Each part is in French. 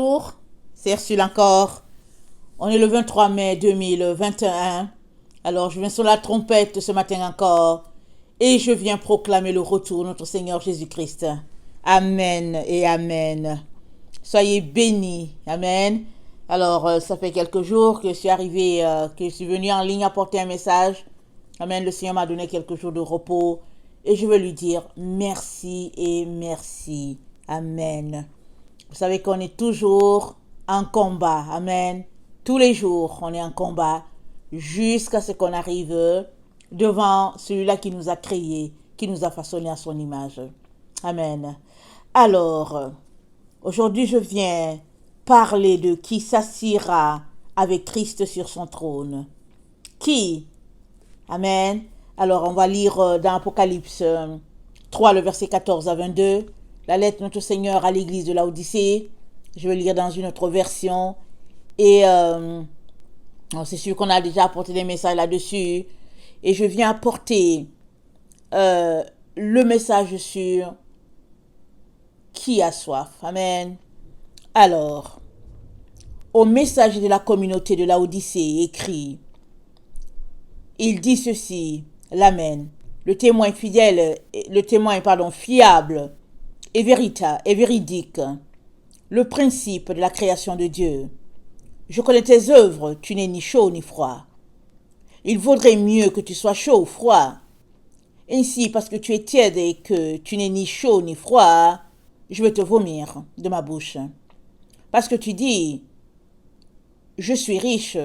Bonjour, c'est Ursule encore. On est le 23 mai 2021. Alors, je viens sur la trompette ce matin encore et je viens proclamer le retour de notre Seigneur Jésus-Christ. Amen et Amen. Soyez bénis. Amen. Alors, ça fait quelques jours que je suis arrivé, que je suis venu en ligne apporter un message. Amen. Le Seigneur m'a donné quelques jours de repos et je veux lui dire merci et merci. Amen. Vous savez qu'on est toujours en combat. Amen. Tous les jours, on est en combat jusqu'à ce qu'on arrive devant celui-là qui nous a créés, qui nous a façonnés à son image. Amen. Alors, aujourd'hui, je viens parler de qui s'assiera avec Christ sur son trône. Qui? Amen. Alors, on va lire dans Apocalypse 3, le verset 14 à 22. La lettre de notre Seigneur à l'église de Laodicée. Je vais lire dans une autre version. Et c'est sûr qu'on a déjà apporté des messages là-dessus. Et je viens apporter le message sur qui a soif. Amen. Alors, au messager de la communauté de Laodicée écrit, il dit ceci, l'Amen. Le témoin fidèle, fiable et véridique, le principe de la création de Dieu. Je connais tes œuvres, tu n'es ni chaud ni froid. Il vaudrait mieux que tu sois chaud ou froid. Ainsi, parce que tu es tiède et que tu n'es ni chaud ni froid, je vais te vomir de ma bouche. Parce que tu dis, je suis riche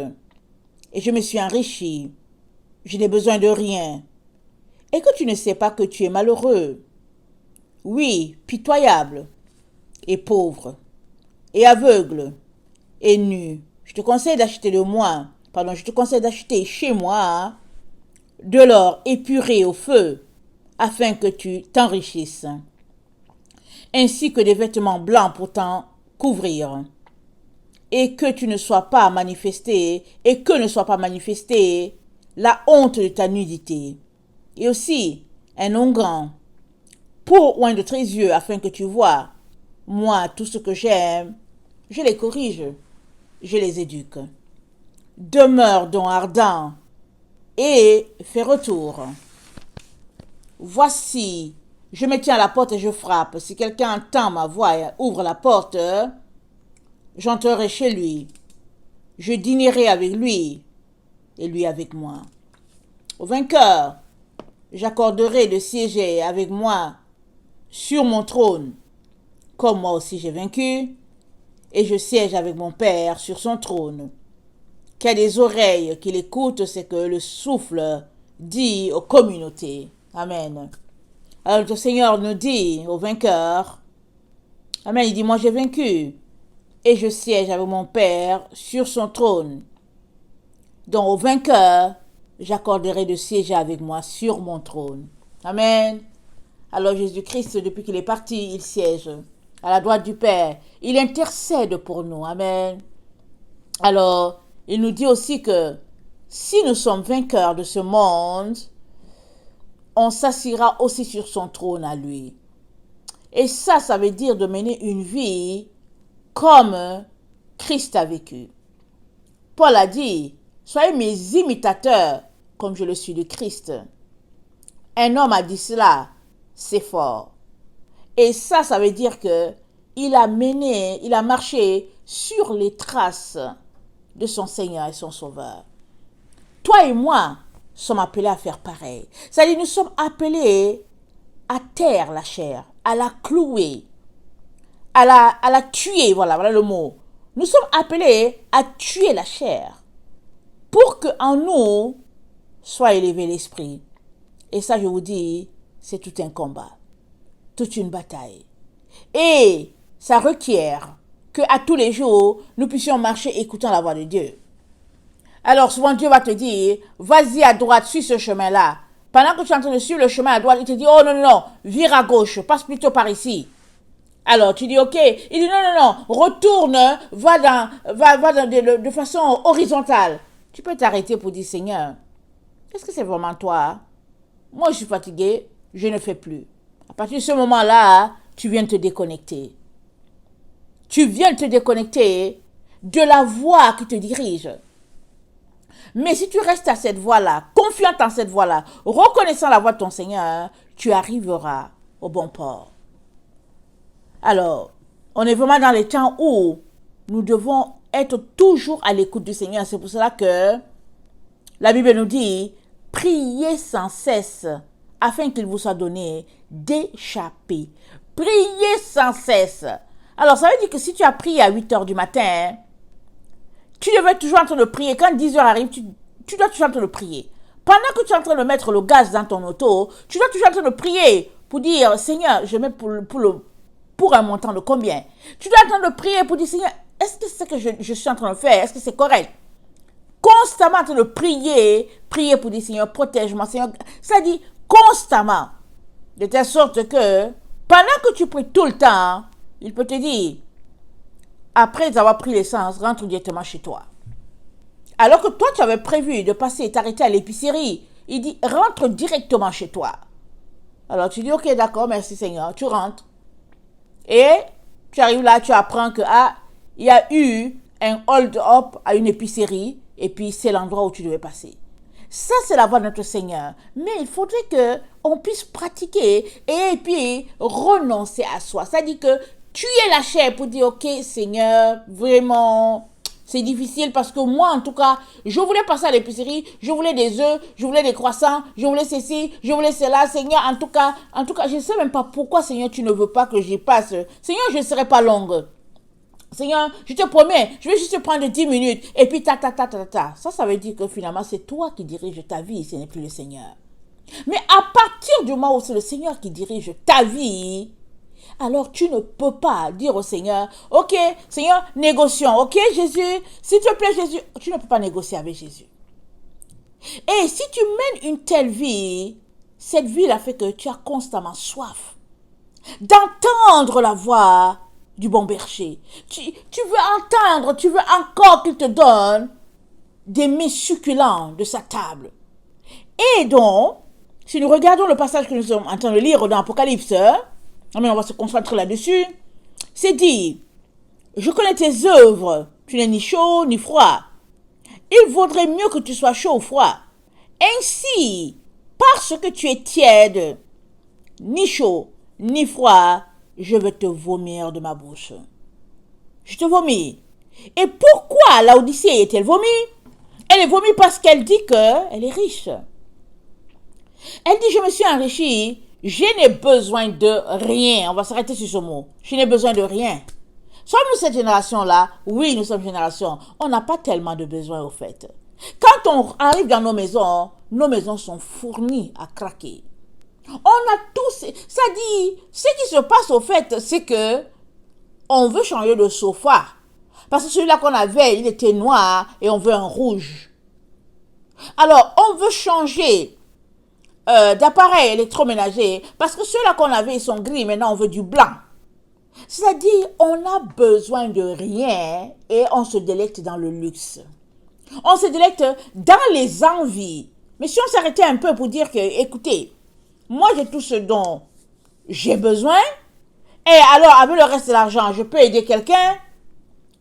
et je me suis enrichi, je n'ai besoin de rien, et que tu ne sais pas que tu es malheureux, oui, pitoyable, et pauvre, et aveugle, et nu. Je te conseille d'acheter chez moi de l'or épuré au feu, afin que tu t'enrichisses, ainsi que des vêtements blancs pour t'en couvrir, et que ne soit pas manifestée la honte de ta nudité, et aussi un onguent pour oint de tes yeux, afin que tu vois, moi, tout ce que j'aime, je les corrige, je les éduque. Demeure donc ardent et fais retour. Voici, je me tiens à la porte et je frappe. Si quelqu'un entend ma voix et ouvre la porte, j'entrerai chez lui. Je dînerai avec lui et lui avec moi. Au vainqueur, j'accorderai de siéger avec moi sur mon trône, comme moi aussi j'ai vaincu, et je siège avec mon Père sur son trône. Qui a des oreilles qu'il écoute ce que le souffle dit aux communautés. Amen. Alors le Seigneur nous dit au vainqueur, Amen, il dit, moi j'ai vaincu, et je siège avec mon Père sur son trône. Donc au vainqueur, j'accorderai de siéger avec moi sur mon trône. Amen. Alors Jésus-Christ, depuis qu'il est parti, il siège à la droite du Père. Il intercède pour nous. Amen. Alors, il nous dit aussi que si nous sommes vainqueurs de ce monde, on s'assiera aussi sur son trône à lui. Et ça veut dire de mener une vie comme Christ a vécu. Paul a dit, soyez mes imitateurs comme je le suis de Christ. Un homme a dit cela, c'est fort. Et ça veut dire que il a marché sur les traces de son Seigneur et son Sauveur. Toi et moi sommes appelés à faire pareil. C'est-à-dire, nous sommes appelés à taire la chair, à la clouer, à la tuer, voilà le mot. Nous sommes appelés à tuer la chair pour qu'en nous soit élevé l'esprit. Et ça, je vous dis, c'est tout un combat, toute une bataille. Et ça requiert qu'à tous les jours, nous puissions marcher écoutant la voix de Dieu. Alors souvent, Dieu va te dire, vas-y à droite, suis ce chemin-là. Pendant que tu es en train de suivre le chemin à droite, il te dit, oh non, vire à gauche, passe plutôt par ici. Alors tu dis, ok. Il dit, non, retourne, va de façon horizontale. Tu peux t'arrêter pour dire, Seigneur, est-ce que c'est vraiment toi? Moi, je suis fatigué, je ne fais plus. À partir de ce moment-là, tu viens de te déconnecter. tu viens de te déconnecter de la voie qui te dirige. Mais si tu restes à cette voie-là, confiante en cette voie-là, reconnaissant la voie de ton Seigneur, tu arriveras au bon port. Alors, on est vraiment dans les temps où nous devons être toujours à l'écoute du Seigneur. C'est pour cela que la Bible nous dit, priez sans cesse afin qu'il vous soit donné d'échapper. Priez sans cesse. Alors, ça veut dire que si tu as prié à 8 heures du matin, tu devais être toujours en train de prier. Quand 10 heures arrive, tu dois toujours en train de prier. Pendant que tu es en train de mettre le gaz dans ton auto, tu dois toujours en train de prier pour dire, Seigneur, je mets pour un montant de combien? Tu dois être en train de prier pour dire, Seigneur, est-ce que c'est ce que je suis en train de faire? Est-ce que c'est correct? Constamment en train de prier pour dire, Seigneur, protège-moi, Seigneur. Ça dit constamment. De telle sorte que, pendant que tu pries tout le temps, il peut te dire, après avoir pris l'essence, rentre directement chez toi. Alors que toi, tu avais prévu de passer et t'arrêter à l'épicerie, il dit, rentre directement chez toi. Alors tu dis, ok, d'accord, merci Seigneur, tu rentres. Et tu arrives là, tu apprends que, il y a eu un hold-up à une épicerie, et puis c'est l'endroit où tu devais passer. Ça, c'est la voie de notre Seigneur. Mais il faudrait qu'on puisse pratiquer et puis renoncer à soi. C'est-à-dire que tuer la chair pour dire, ok, Seigneur, vraiment, c'est difficile parce que moi, en tout cas, je voulais passer à l'épicerie, je voulais des œufs, je voulais des croissants, je voulais ceci, je voulais cela. Seigneur, en tout cas, je ne sais même pas pourquoi, Seigneur, tu ne veux pas que j'y passe. Seigneur, je ne serai pas longue. Seigneur, je te promets, je vais juste prendre 10 minutes et puis ta. Ça veut dire que finalement, c'est toi qui diriges ta vie, ce n'est plus le Seigneur. Mais à partir du moment où c'est le Seigneur qui dirige ta vie, alors tu ne peux pas dire au Seigneur, ok, Seigneur, négocions, ok, Jésus, s'il te plaît, Jésus, tu ne peux pas négocier avec Jésus. Et si tu mènes une telle vie, cette vie-là fait que tu as constamment soif d'entendre la voix du bon berger. Tu veux entendre, tu veux encore qu'il te donne des mets succulents de sa table. Et donc, si nous regardons le passage que nous sommes en train de lire dans Apocalypse, on va se concentrer là-dessus, c'est dit, je connais tes œuvres, tu n'es ni chaud ni froid. Il vaudrait mieux que tu sois chaud ou froid. Ainsi, parce que tu es tiède, ni chaud ni froid, je vais te vomir de ma bouche. Je te vomis. Et pourquoi Laodicée est-elle vomie? Elle est vomie parce qu'elle dit qu'elle est riche. Elle dit, je me suis enrichie, je n'ai besoin de rien. On va s'arrêter sur ce mot. Je n'ai besoin de rien. Sommes-nous cette génération-là? Oui, nous sommes une génération. On n'a pas tellement de besoins au fait. Quand on arrive dans nos maisons sont fournies à craquer. On a tous, ça dit, ce qui se passe au fait, c'est que on veut changer de sofa. Parce que celui-là qu'on avait, il était noir et on veut un rouge. Alors, on veut changer d'appareil électroménager parce que ceux-là qu'on avait, ils sont gris. Maintenant, on veut du blanc. C'est-à-dire, on a besoin de rien et on se délecte dans le luxe. On se délecte dans les envies. Mais si on s'arrêtait un peu pour dire que, écoutez, moi j'ai tout ce dont j'ai besoin, et alors avec le reste de l'argent, je peux aider quelqu'un.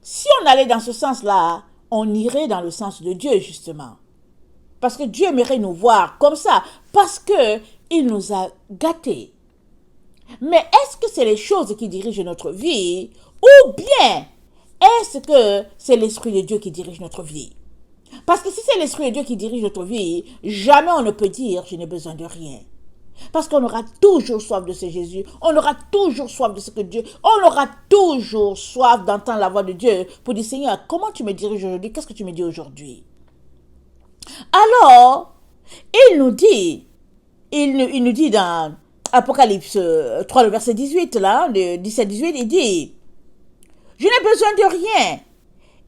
Si on allait dans ce sens-là, on irait dans le sens de Dieu, justement. Parce que Dieu aimerait nous voir comme ça, parce qu'il nous a gâtés. Mais est-ce que c'est les choses qui dirigent notre vie, ou bien est-ce que c'est l'Esprit de Dieu qui dirige notre vie? Parce que si c'est l'Esprit de Dieu qui dirige notre vie, jamais on ne peut dire « je n'ai besoin de rien ». Parce qu'on aura toujours soif de ce Jésus, on aura toujours soif de ce que Dieu, on aura toujours soif d'entendre la voix de Dieu pour dire « Seigneur, comment tu me diriges aujourd'hui? Qu'est-ce que tu me dis aujourd'hui ?» Alors, il nous dit dans Apocalypse 3, le verset 18, là, le 17-18, il dit « Je n'ai besoin de rien.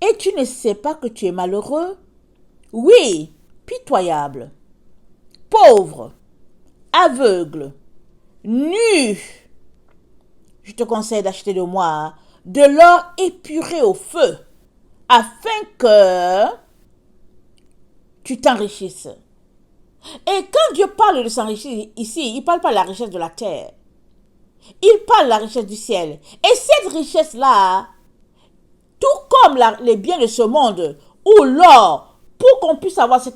Et tu ne sais pas que tu es malheureux? Oui, pitoyable, pauvre, aveugle, nu. Je te conseille d'acheter de moi de l'or épuré au feu, afin que tu t'enrichisses. » Et quand Dieu parle de s'enrichir ici, il ne parle pas de la richesse de la terre. Il parle de la richesse du ciel. Et cette richesse-là, comme les biens de ce monde ou l'or, pour qu'on puisse avoir ce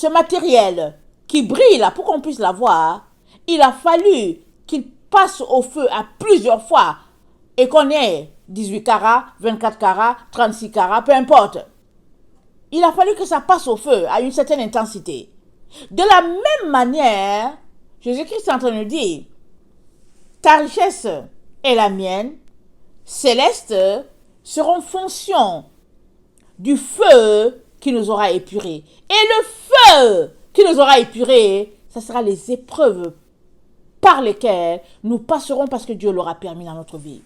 matériel qui brille là, pour qu'on puisse l'avoir, il a fallu qu'il passe au feu à plusieurs fois et qu'on ait 18 carats, 24 carats, 36 carats, peu importe. Il a fallu que ça passe au feu à une certaine intensité. De la même manière, Jésus-Christ est en train de dire, ta richesse et la mienne, céleste, seront fonction du feu qui nous aura épurés. Et le feu qui nous aura épurés, ce sera les épreuves par lesquelles nous passerons parce que Dieu l'aura permis dans notre vie.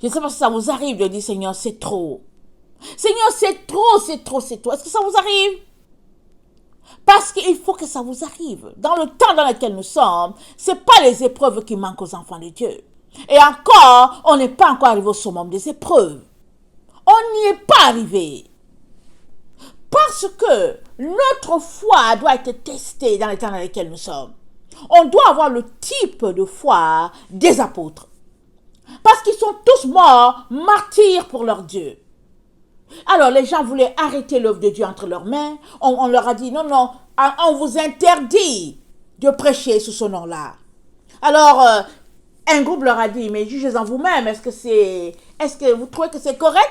Je ne sais pas si ça vous arrive de dire, Seigneur, c'est trop. Seigneur, c'est trop, c'est trop, c'est trop. Est-ce que ça vous arrive? Parce qu'il faut que ça vous arrive. Dans le temps dans lequel nous sommes, ce n'est pas les épreuves qui manquent aux enfants de Dieu. Et encore, on n'est pas encore arrivé au summum des épreuves. On n'y est pas arrivé. Parce que notre foi doit être testée dans les temps dans lesquels nous sommes. On doit avoir le type de foi des apôtres. Parce qu'ils sont tous morts, martyrs pour leur Dieu. Alors les gens voulaient arrêter l'œuvre de Dieu entre leurs mains. On leur a dit, non, non, on vous interdit de prêcher sous ce nom-là. Alors, un groupe leur a dit, mais jugez en vous-même, est-ce que vous trouvez que c'est correct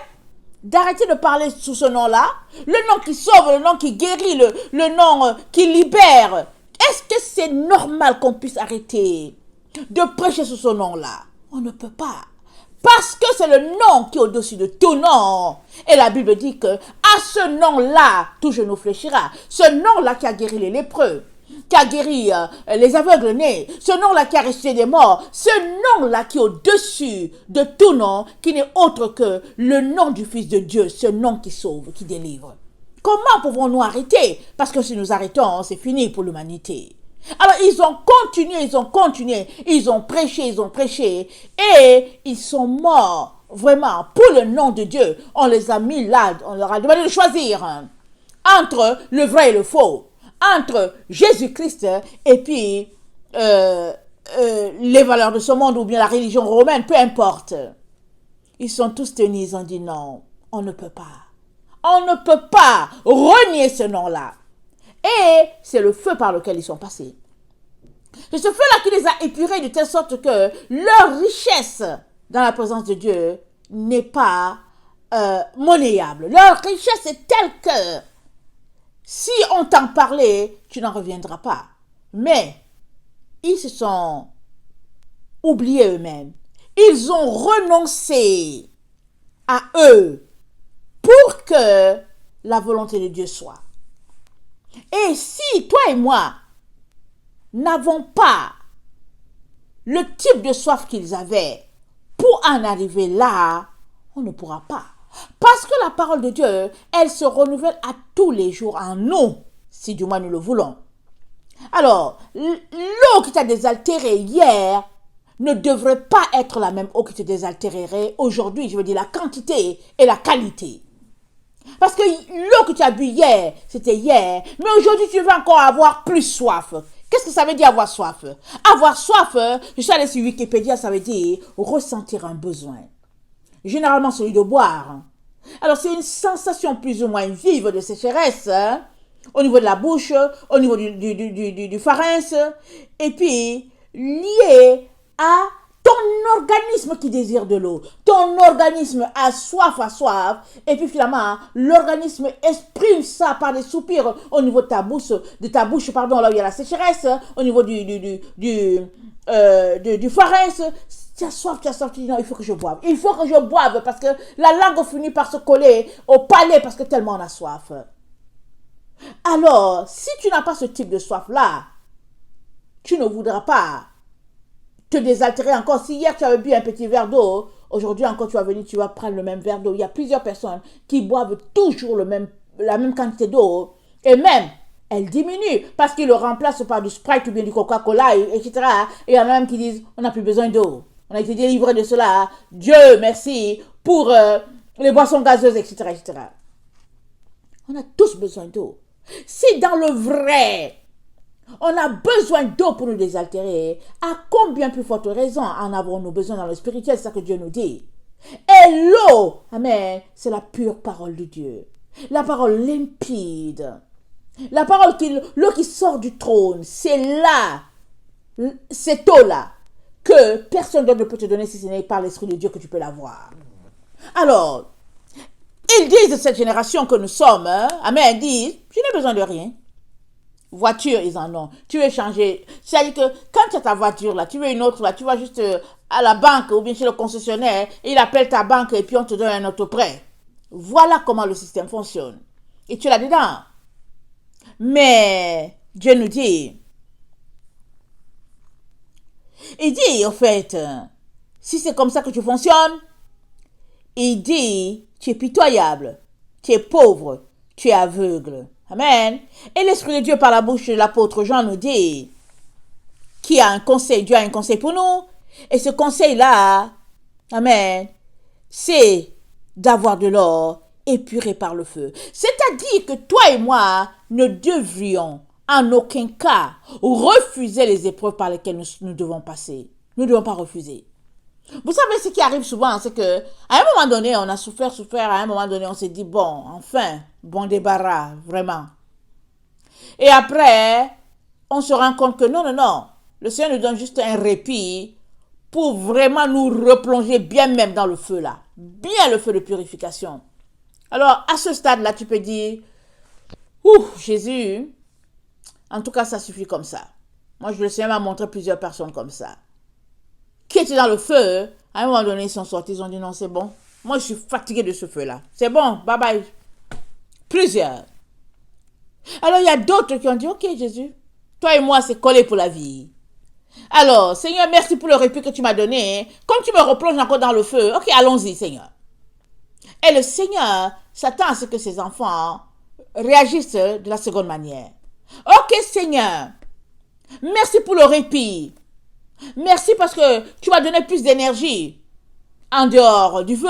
d'arrêter de parler sous ce nom-là? Le nom qui sauve, le nom qui guérit, le nom qui libère. Est-ce que c'est normal qu'on puisse arrêter de prêcher sous ce nom-là? On ne peut pas. Parce que c'est le nom qui est au-dessus de tout nom. Et la Bible dit que à ce nom-là, tout genou fléchira. Ce nom-là qui a guéri les lépreux, qui a guéri les aveugles nés, ce nom-là qui a ressuscité des morts, ce nom-là qui est au-dessus de tout nom, qui n'est autre que le nom du Fils de Dieu, ce nom qui sauve, qui délivre. Comment pouvons-nous arrêter? Parce que si nous arrêtons, c'est fini pour l'humanité. Alors ils ont continué, ils ont prêché, et ils sont morts, vraiment, pour le nom de Dieu. On les a mis là, on leur a demandé de choisir entre le vrai et le faux, entre Jésus-Christ et puis les valeurs de ce monde ou bien la religion romaine, peu importe. Ils sont tous tenus, ils ont dit non, on ne peut pas. On ne peut pas renier ce nom-là. Et c'est le feu par lequel ils sont passés. C'est ce feu-là qui les a épurés de telle sorte que leur richesse dans la présence de Dieu n'est pas monnayable. Leur richesse est telle que si on t'en parlait, tu n'en reviendras pas. Mais ils se sont oubliés eux-mêmes. Ils ont renoncé à eux pour que la volonté de Dieu soit. Et si toi et moi n'avons pas le type de soif qu'ils avaient pour en arriver là, on ne pourra pas. Parce que la parole de Dieu, elle se renouvelle à tous les jours en nous, si du moins nous le voulons. Alors, l'eau qui t'a désaltéré hier ne devrait pas être la même eau qui te désaltérerait aujourd'hui. Je veux dire la quantité et la qualité. Parce que l'eau que tu as bu hier, c'était hier. Mais aujourd'hui, tu vas encore avoir plus soif. Qu'est-ce que ça veut dire avoir soif? Avoir soif, je suis allée sur Wikipédia, ça veut dire ressentir un besoin. Généralement, celui de boire. Alors, c'est une sensation plus ou moins vive de sécheresse, au niveau de la bouche, au niveau du pharynx, et puis lié à ton organisme qui désire de l'eau. Ton organisme a soif, et puis finalement, l'organisme exprime ça par des soupirs au niveau de ta bouche, là où il y a la sécheresse, au niveau du pharynx. Tu as soif, tu dis non, il faut que je boive. Il faut que je boive parce que la langue finit par se coller au palais parce que tellement on a soif. Alors, si tu n'as pas ce type de soif-là, tu ne voudras pas te désaltérer encore. Si hier tu avais bu un petit verre d'eau, aujourd'hui encore tu vas venir, tu vas prendre le même verre d'eau. Il y a plusieurs personnes qui boivent toujours la même quantité d'eau et même elle diminue parce qu'ils le remplacent par du Sprite ou bien du Coca-Cola, etc. Et il y en a même qui disent on n'a plus besoin d'eau. On a été délivré de cela. Dieu merci pour les boissons gazeuses, etc., etc. On a tous besoin d'eau. Si dans le vrai, on a besoin d'eau pour nous désaltérer, à combien plus forte raison en avons-nous besoin dans le spirituel? C'est ça que Dieu nous dit. Et l'eau, amen, c'est la pure parole de Dieu. La parole limpide. La parole l'eau qui sort du trône, c'est là, cette eau-là, que personne d'autre ne peut te donner si ce n'est par l'Esprit de Dieu que tu peux l'avoir. Alors, ils disent de cette génération que nous sommes, amen, ils disent, je n'ai besoin de rien. Voiture, ils en ont. Tu veux changer. C'est-à-dire que quand tu as ta voiture, là, tu veux une autre, là, tu vas juste à la banque ou bien chez le concessionnaire, et il appelle ta banque et puis on te donne un autoprêt. Voilà comment le système fonctionne. Et tu es là-dedans. Mais Dieu nous dit, il dit, en fait, si c'est comme ça que tu fonctionnes, il dit, tu es pitoyable, tu es pauvre, tu es aveugle. Amen. Et l'Esprit de Dieu par la bouche de l'apôtre Jean nous dit qu'il y a un conseil, Dieu a un conseil pour nous. Et ce conseil-là, amen, c'est d'avoir de l'or épuré par le feu. C'est-à-dire que toi et moi ne devrions en aucun cas refuser les épreuves par lesquelles nous devons passer. Nous ne devons pas refuser. Vous savez, ce qui arrive souvent, c'est que à un moment donné, on a souffert, à un moment donné, on s'est dit, bon, enfin, bon débarras, vraiment. Et après, on se rend compte que non, le Seigneur nous donne juste un répit pour vraiment nous replonger bien même dans le feu là, bien le feu de purification. Alors, à ce stade-là, tu peux dire, Jésus, en tout cas, ça suffit comme ça. Moi, le Seigneur m'a montré plusieurs personnes comme ça, qui étaient dans le feu, à un moment donné, ils sont sortis, ils ont dit non, c'est bon. Moi, je suis fatigué de ce feu-là. C'est bon, bye bye. Plusieurs. Alors, il y a d'autres qui ont dit, ok, Jésus, toi et moi, c'est collé pour la vie. Alors, Seigneur, merci pour le répit que tu m'as donné. Comme tu me replonges encore dans le feu, ok, allons-y, Seigneur. Et le Seigneur s'attend à ce que ses enfants réagissent de la seconde manière. Ok, Seigneur, merci pour le répit. Merci parce que tu m'as donné plus d'énergie en dehors du feu.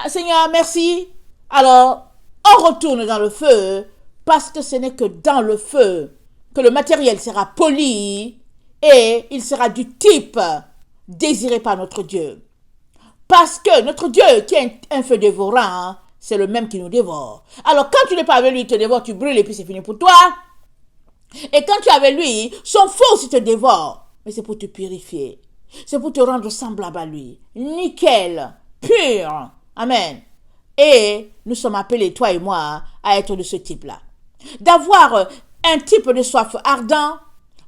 Seigneur, merci. Alors, on retourne dans le feu parce que ce n'est que dans le feu que le matériel sera poli et il sera du type désiré par notre Dieu. Parce que notre Dieu, qui est un feu dévorant, c'est le même qui nous dévore. Alors, quand tu n'es pas avec lui, il te dévore, tu brûles et puis c'est fini pour toi. Et quand tu es avec lui, son feu aussi te dévore. Mais c'est pour te purifier. C'est pour te rendre semblable à lui. Nickel, pur. Amen. Et nous sommes appelés, toi et moi, à être de ce type-là. D'avoir un type de soif ardent,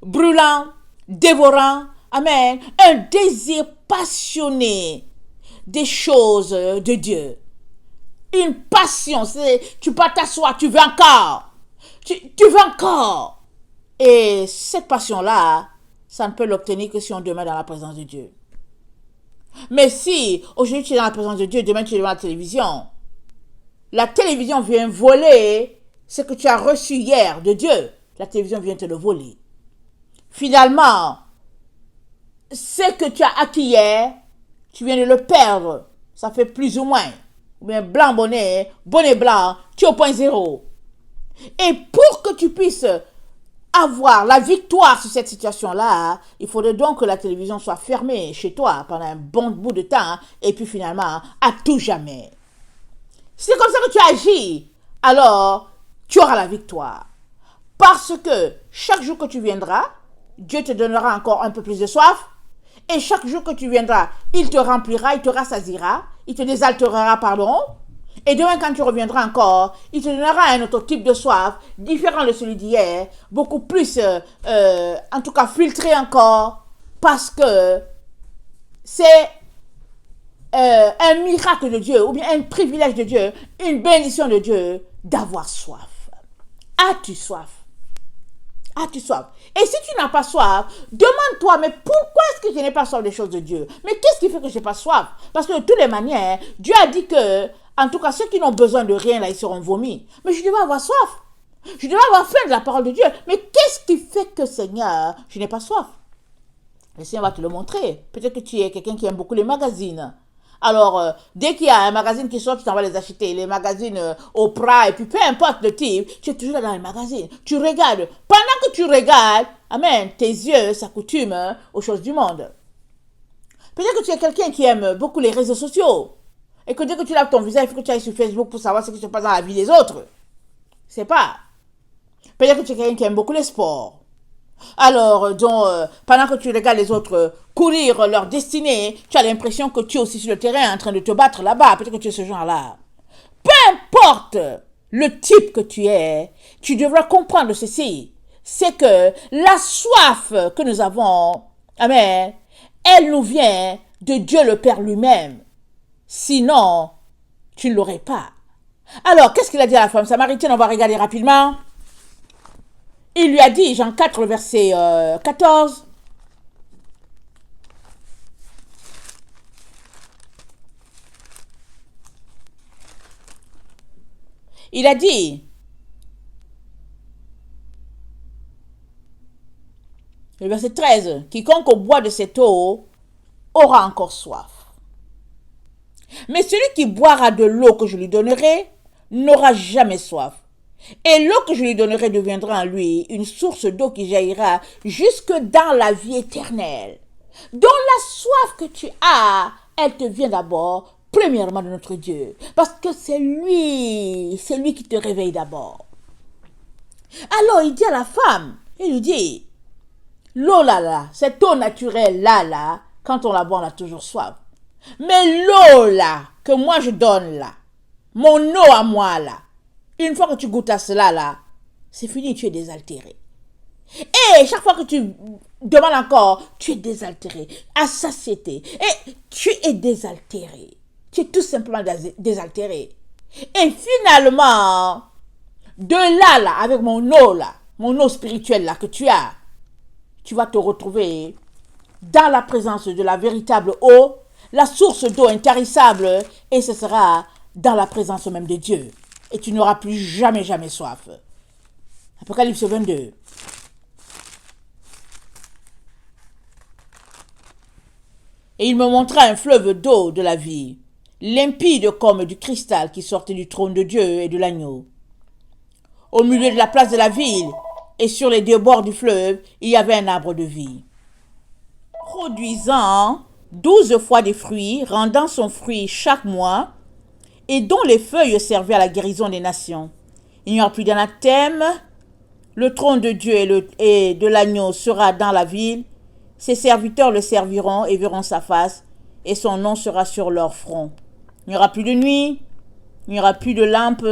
brûlant, dévorant. Amen. Un désir passionné des choses de Dieu. Une passion. Tu peux t'asseoir, tu veux encore. Tu veux encore. Et cette passion-là, ça ne peut l'obtenir que si on demeure dans la présence de Dieu. Mais si aujourd'hui tu es dans la présence de Dieu, demain tu es devant la télévision vient voler ce que tu as reçu hier de Dieu. La télévision vient te le voler. Finalement, ce que tu as acquis hier, tu viens de le perdre. Ça fait plus ou moins. Ou bien blanc bonnet blanc, tu es au point zéro. Et pour que tu puisses avoir la victoire sur cette situation-là, il faudrait donc que la télévision soit fermée chez toi pendant un bon bout de temps et puis finalement, à tout jamais. Si c'est comme ça que tu agis, alors tu auras la victoire. Parce que chaque jour que tu viendras, Dieu te donnera encore un peu plus de soif. Et chaque jour que tu viendras, il te remplira, il te rassasiera, il te désaltérera, pardon. Et demain, quand tu reviendras encore, il te donnera un autre type de soif, différent de celui d'hier, beaucoup plus, en tout cas filtré encore, parce que c'est un miracle de Dieu, ou bien un privilège de Dieu, une bénédiction de Dieu, d'avoir soif. As-tu soif? As-tu soif? Et si tu n'as pas soif, demande-toi, mais pourquoi est-ce que je n'ai pas soif des choses de Dieu? Mais qu'est-ce qui fait que je n'ai pas soif? Parce que de toutes les manières, Dieu a dit que, en tout cas, ceux qui n'ont besoin de rien, là, ils seront vomis. Mais je devais avoir soif. Je devais avoir faim de la parole de Dieu. Mais qu'est-ce qui fait que, Seigneur, je n'ai pas soif? Le Seigneur va te le montrer. Peut-être que tu es quelqu'un qui aime beaucoup les magazines. Alors, dès qu'il y a un magazine qui sort, tu t'en vas les acheter. Les magazines Oprah, et puis peu importe le type, tu es toujours là dans les magazines. Tu regardes. Pendant que tu regardes, amen, tes yeux s'accoutument aux choses du monde. Peut-être que tu es quelqu'un qui aime beaucoup les réseaux sociaux. Et que dès que tu laves ton visage, il faut que tu ailles sur Facebook pour savoir ce qui se passe dans la vie des autres. C'est pas. Peut-être que tu es quelqu'un qui aime beaucoup les sports. Alors, pendant que tu regardes les autres courir leur destinée, tu as l'impression que tu es aussi sur le terrain en train de te battre là-bas. Peut-être que tu es ce genre-là. Peu importe le type que tu es, tu devras comprendre ceci. C'est que la soif que nous avons, amen, elle nous vient de Dieu le Père lui-même. Sinon, tu ne l'aurais pas. Alors, qu'est-ce qu'il a dit à la femme samaritaine? On va regarder rapidement. Il lui a dit, Jean 4, verset 14. Il a dit, le verset 13, quiconque boit de cette eau aura encore soif. Mais celui qui boira de l'eau que je lui donnerai n'aura jamais soif. Et l'eau que je lui donnerai deviendra en lui une source d'eau qui jaillira jusque dans la vie éternelle. Donc la soif que tu as, elle te vient d'abord, premièrement, de notre Dieu. Parce que c'est lui qui te réveille d'abord. Alors il dit à la femme, il lui dit, l'eau là, cette eau naturelle là, quand on la boit, on a toujours soif. Mais l'eau là, que moi je donne là, mon eau à moi là, une fois que tu goûtes à cela là, c'est fini, tu es désaltéré. Et chaque fois que tu demandes encore, tu es désaltéré, à satiété. Et tu es désaltéré. Tu es tout simplement désaltéré. Et finalement, de là, avec mon eau spirituelle là que tu as, tu vas te retrouver dans la présence de la véritable eau, la source d'eau intarissable, et ce sera dans la présence même de Dieu. Et tu n'auras plus jamais soif. Apocalypse 22. Et il me montra un fleuve d'eau de la vie, limpide comme du cristal qui sortait du trône de Dieu et de l'agneau. Au milieu de la place de la ville et sur les deux bords du fleuve, il y avait un arbre de vie, produisant 12 fois des fruits, rendant son fruit chaque mois, et dont les feuilles servaient à la guérison des nations. Il n'y aura plus d'anathème, le trône de Dieu et de l'agneau sera dans la ville, ses serviteurs le serviront et verront sa face, et son nom sera sur leur front. Il n'y aura plus de nuit, il n'y aura plus de lampe,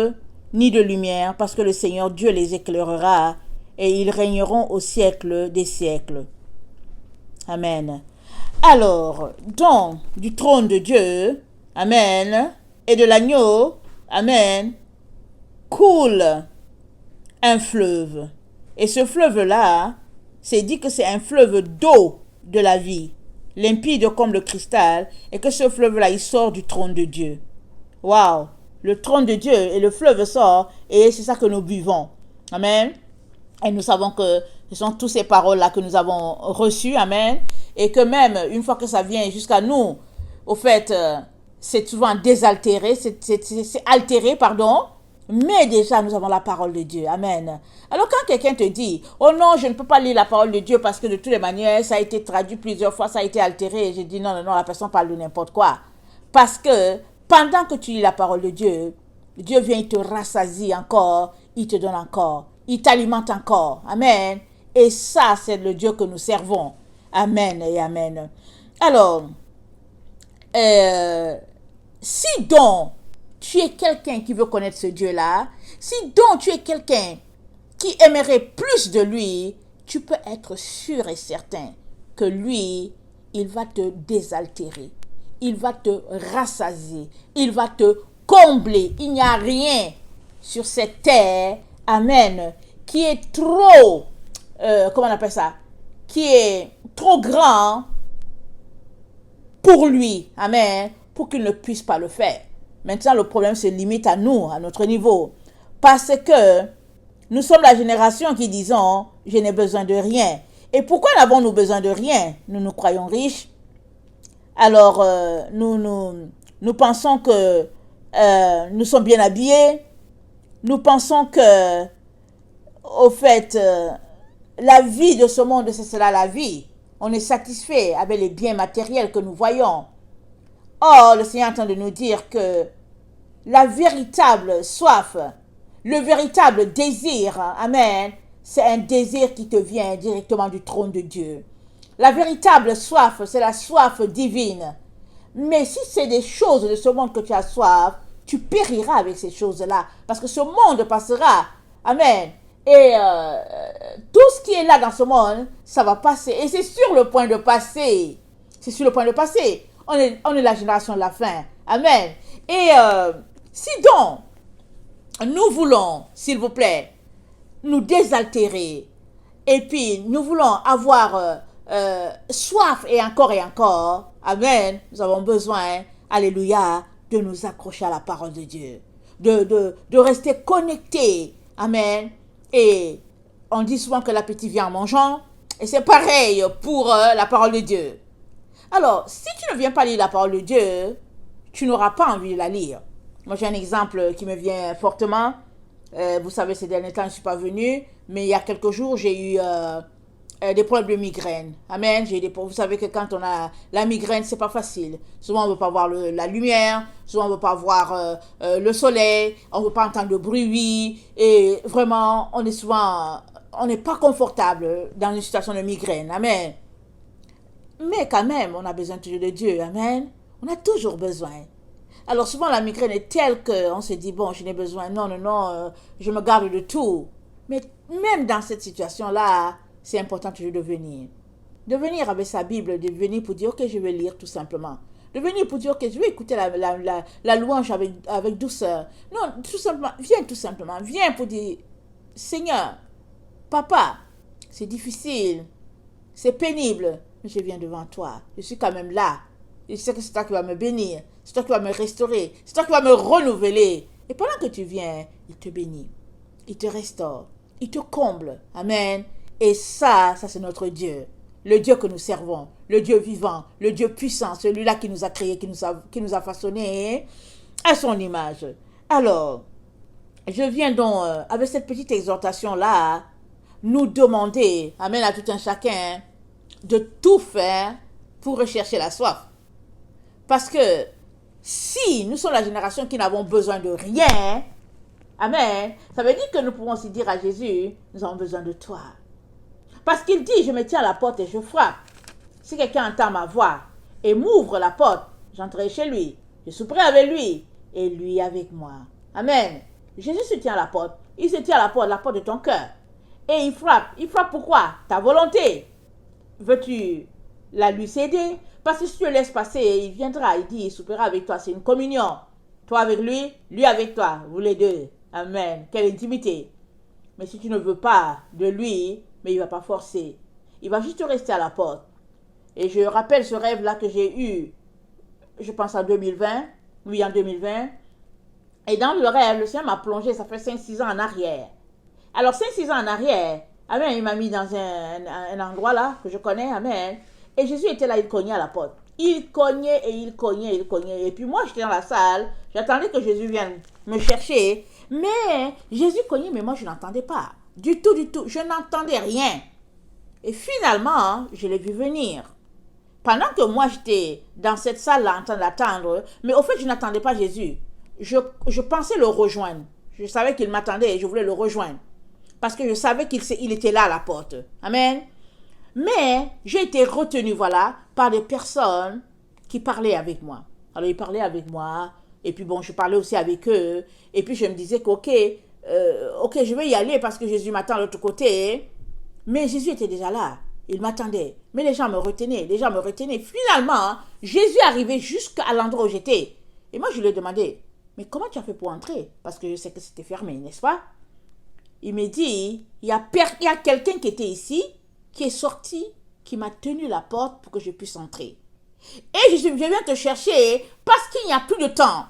ni de lumière, parce que le Seigneur Dieu les éclairera, et ils régneront au siècle des siècles. Amen. Alors, donc, du trône de Dieu, amen, et de l'agneau, amen, coule un fleuve. Et ce fleuve-là, c'est dit que c'est un fleuve d'eau de la vie, limpide comme le cristal, et que ce fleuve-là, il sort du trône de Dieu. Waouh! Le trône de Dieu et le fleuve sort, et c'est ça que nous buvons. Amen. Et nous savons que ce sont toutes ces paroles-là que nous avons reçues. Amen. Et que même, une fois que ça vient jusqu'à nous, au fait, c'est souvent désaltéré, c'est altéré, pardon. Mais déjà, nous avons la parole de Dieu. Amen. Alors, quand quelqu'un te dit, oh non, je ne peux pas lire la parole de Dieu parce que de toutes les manières, ça a été traduit plusieurs fois, ça a été altéré. Et je dis, non, la personne parle de n'importe quoi. Parce que, pendant que tu lis la parole de Dieu, Dieu vient, il te rassasie encore, il te donne encore, il t'alimente encore. Amen. Et ça, c'est le Dieu que nous servons. Amen et amen. Alors, si donc tu es quelqu'un qui veut connaître ce Dieu-là, si donc tu es quelqu'un qui aimerait plus de lui, tu peux être sûr et certain que lui, il va te désaltérer, il va te rassasier, il va te combler. Il n'y a rien sur cette terre, amen, qui est trop, comment on appelle ça, qui est trop grand pour lui, amen, pour qu'il ne puisse pas le faire. Maintenant, le problème se limite à nous, à notre niveau. Parce que nous sommes la génération qui disons, je n'ai besoin de rien. Et pourquoi n'avons-nous besoin de rien? Nous nous croyons riches. Alors, nous pensons que nous sommes bien habillés. Nous pensons que, au fait, la vie de ce monde, c'est cela la vie. On est satisfait avec les biens matériels que nous voyons. Or, le Seigneur est en train de nous dire que la véritable soif, le véritable désir, amen, c'est un désir qui te vient directement du trône de Dieu. La véritable soif, c'est la soif divine. Mais si c'est des choses de ce monde que tu as soif, tu périras avec ces choses-là. Parce que ce monde passera. Amen. Et tout ce qui est là dans ce monde, ça va passer. Et c'est sur le point de passer. C'est sur le point de passer. On est la génération de la fin. Amen. Et si donc, nous voulons, s'il vous plaît, nous désaltérer, et puis nous voulons avoir soif et encore, amen, nous avons besoin, alléluia, de nous accrocher à la parole de Dieu, de rester connectés, amen, et on dit souvent que l'appétit vient en mangeant, et c'est pareil pour la parole de Dieu. Alors, si tu ne viens pas lire la parole de Dieu, tu n'auras pas envie de la lire. Moi, j'ai un exemple qui me vient fortement. Vous savez, ces derniers temps, je ne suis pas venue, mais il y a quelques jours, j'ai eu des problèmes de migraine. Amen. Vous savez que quand on a la migraine, c'est pas facile. Souvent, on ne veut pas voir la lumière, souvent, on ne veut pas voir le soleil, on ne veut pas entendre le bruit, et vraiment, on n'est pas confortable dans une situation de migraine. Amen. Mais quand même, on a besoin toujours de Dieu. Amen. On a toujours besoin. Alors souvent la migraine est telle qu'on se dit, bon, je n'ai besoin, non, je me garde de tout. Mais même dans cette situation-là, c'est important toujours de venir. De venir avec sa Bible, de venir pour dire, ok, je vais lire tout simplement. De venir pour dire, ok, je vais écouter la louange avec douceur. Non, tout simplement, viens pour dire, Seigneur, Papa, c'est difficile, c'est pénible, mais je viens devant toi, je suis quand même là. Je sais que c'est toi qui vas me bénir, c'est toi qui vas me restaurer, c'est toi qui vas me renouveler. Et pendant que tu viens, il te bénit, il te restaure, il te comble. Amen. Et ça c'est notre Dieu. Le Dieu que nous servons, le Dieu vivant, le Dieu puissant, celui-là qui nous a créés, qui nous a façonnés à son image. Alors, je viens donc, avec cette petite exhortation-là, nous demander, amen, à tout un chacun, de tout faire pour rechercher la soif. Parce que si nous sommes la génération qui n'avons besoin de rien, amen, ça veut dire que nous pouvons aussi dire à Jésus, nous avons besoin de toi. Parce qu'il dit, je me tiens à la porte et je frappe. Si quelqu'un entend ma voix et m'ouvre la porte, j'entrerai chez lui, je souperai avec lui et lui avec moi. Amen. Jésus se tient à la porte. Il se tient à la porte de ton cœur. Et il frappe. Il frappe pourquoi? Ta volonté. Veux-tu la lui céder? Parce que si tu le laisses passer, il viendra, il dit, il soupera avec toi. C'est une communion. Toi avec lui avec toi. Vous les deux. Amen. Quelle intimité. Mais si tu ne veux pas de lui, mais il ne va pas forcer. Il va juste rester à la porte. Et je rappelle ce rêve-là que j'ai eu, je pense en 2020. Oui, en 2020. Et dans le rêve, le Seigneur m'a plongé, ça fait 5-6 ans en arrière. Alors 5-6 ans en arrière, amen, il m'a mis dans un endroit là, que je connais, amen. Et Jésus était là, il cognait à la porte. Il cognait et il cognait, il cognait. Et puis moi, j'étais dans la salle, j'attendais que Jésus vienne me chercher. Mais Jésus cognait, mais moi, je n'entendais pas. Du tout, je n'entendais rien. Et finalement, je l'ai vu venir. Pendant que moi, j'étais dans cette salle-là en train d'attendre, mais au fait, je n'attendais pas Jésus. Je pensais le rejoindre. Je savais qu'il m'attendait et je voulais le rejoindre. Parce que je savais qu'il était là à la porte. Amen. Mais j'ai été retenue, voilà, par des personnes qui parlaient avec moi. Alors, ils parlaient avec moi. Et puis, bon, je parlais aussi avec eux. Et puis, je me disais qu'ok, je vais y aller parce que Jésus m'attend de l'autre côté. Mais Jésus était déjà là. Il m'attendait. Mais les gens me retenaient. Finalement, Jésus arrivait jusqu'à l'endroit où j'étais. Et moi, je lui ai demandé, mais comment tu as fait pour entrer? Parce que je sais que c'était fermé, n'est-ce pas? Il me dit, il y a quelqu'un qui était ici, qui est sorti, qui m'a tenu la porte pour que je puisse entrer. Et je viens te chercher parce qu'il n'y a plus de temps.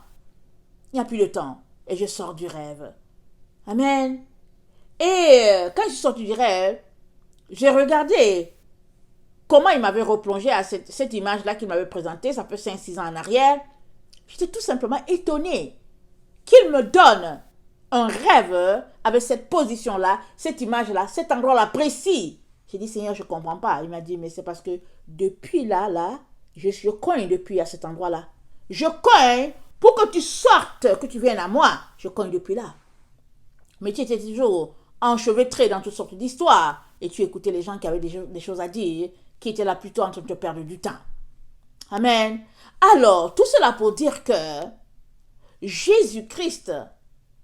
Il n'y a plus de temps. Et je sors du rêve. Amen. Et quand je suis sortie du rêve, j'ai regardé comment il m'avait replongé à cette image-là qu'il m'avait présentée, ça fait 5-6 ans en arrière. J'étais tout simplement étonnée qu'il me donne un rêve avec cette position-là, cette image-là, cet endroit-là précis. J'ai dit, Seigneur, je ne comprends pas. Il m'a dit, mais c'est parce que depuis là, je cogne depuis à cet endroit-là. Je cogne pour que tu sortes, que tu viennes à moi. Je cogne depuis là. Mais tu étais toujours enchevêtré dans toutes sortes d'histoires. Et tu écoutais les gens qui avaient des choses à dire, qui étaient là plutôt en train de te perdre du temps. Amen. Alors, tout cela pour dire que Jésus-Christ,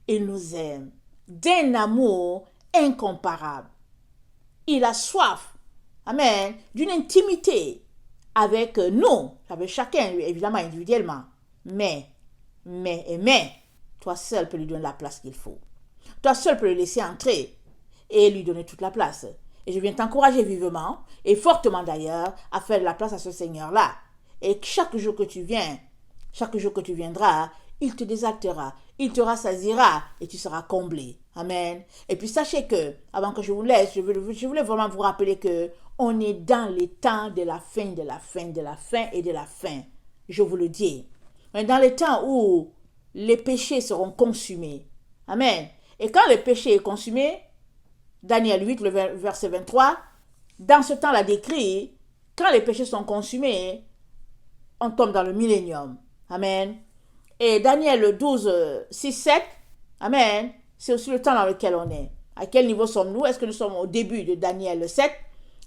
il nous aime d'un amour incomparable. Il a soif, amen, d'une intimité avec nous, avec chacun, évidemment, individuellement. Mais, toi seul peux lui donner la place qu'il faut. Toi seul peux le laisser entrer et lui donner toute la place. Et je viens t'encourager vivement, et fortement d'ailleurs, à faire de la place à ce Seigneur-là. Et chaque jour que tu viendras, il te désaltera, il te rassasiera et tu seras comblé. Amen. Et puis sachez que, avant que je vous laisse, je voulais vraiment vous rappeler que on est dans les temps de la fin, de la fin, de la fin et de la fin. Je vous le dis. On est dans les temps où les péchés seront consumés. Amen. Et quand le péché est consumé, Daniel 8, le verset 23, dans ce temps-là décrit, quand les péchés sont consumés, on tombe dans le millénium. Amen. Et Daniel 12, 6, 7, amen, c'est aussi le temps dans lequel on est. À quel niveau sommes-nous? Est-ce que nous sommes au début de Daniel 7?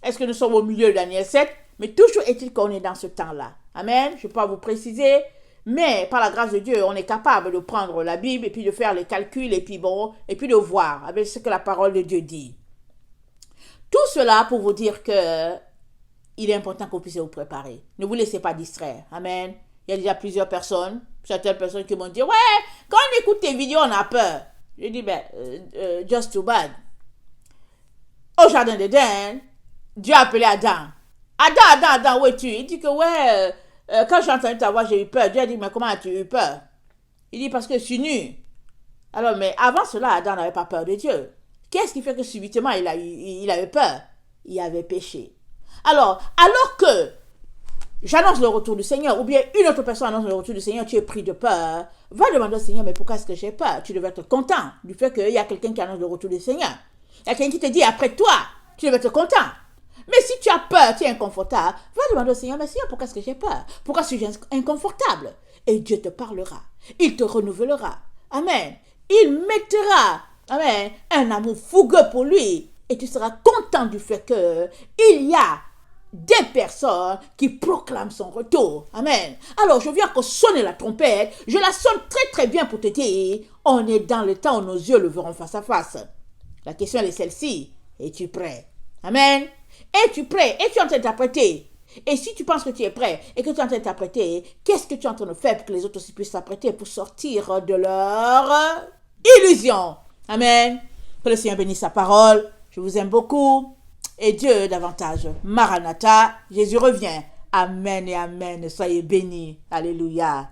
Est-ce que nous sommes au milieu de Daniel 7? Mais toujours est-il qu'on est dans ce temps-là. Amen. Je ne peux pas vous préciser, mais par la grâce de Dieu, on est capable de prendre la Bible et puis de faire les calculs et puis de voir avec ce que la parole de Dieu dit. Tout cela pour vous dire que il est important que vous puissiez vous préparer. Ne vous laissez pas distraire. Amen. Il y a déjà plusieurs personnes, certaines personnes qui m'ont dit, ouais, quand on écoute tes vidéos, on a peur. Je dis, just too bad. Au jardin d'Éden, Dieu a appelé Adam. Adam, où es-tu? Il dit que, ouais, quand j'ai entendu ta voix, j'ai eu peur. Dieu a dit, mais comment as-tu eu peur? Il dit, parce que je suis nu. Alors, mais avant cela, Adam n'avait pas peur de Dieu. Qu'est-ce qui fait que subitement, il a eu peur? Il avait péché. Alors que j'annonce le retour du Seigneur, ou bien une autre personne annonce le retour du Seigneur, tu es pris de peur, va demander au Seigneur, mais pourquoi est-ce que j'ai peur? Tu devais être content du fait qu'il y a quelqu'un qui annonce le retour du Seigneur. Il y a quelqu'un qui te dit après toi, tu devais être content. Mais si tu as peur, tu es inconfortable, va demander au Seigneur, mais Seigneur, pourquoi est-ce que j'ai peur? Pourquoi suis-je inconfortable? Et Dieu te parlera, il te renouvellera. Amen. Il mettra, amen, un amour fougueux pour lui, et tu seras content du fait qu'il y a des personnes qui proclament son retour. Amen. Alors, je viens encore sonner la trompette. Je la sonne très très bien pour te dire, on est dans le temps où nos yeux le verront face à face. La question elle est celle-ci. Es-tu prêt? Amen. Es-tu prêt? Es-tu en train d'interpréter? Et si tu penses que tu es prêt et que tu es en train d'interpréter, qu'est-ce que tu es en train de faire pour que les autres aussi puissent s'apprêter pour sortir de leur illusion? Amen. Que le Seigneur bénisse sa parole. Je vous aime beaucoup. Et Dieu davantage. Maranatha, Jésus revient. Amen et amen. Soyez bénis. Alléluia.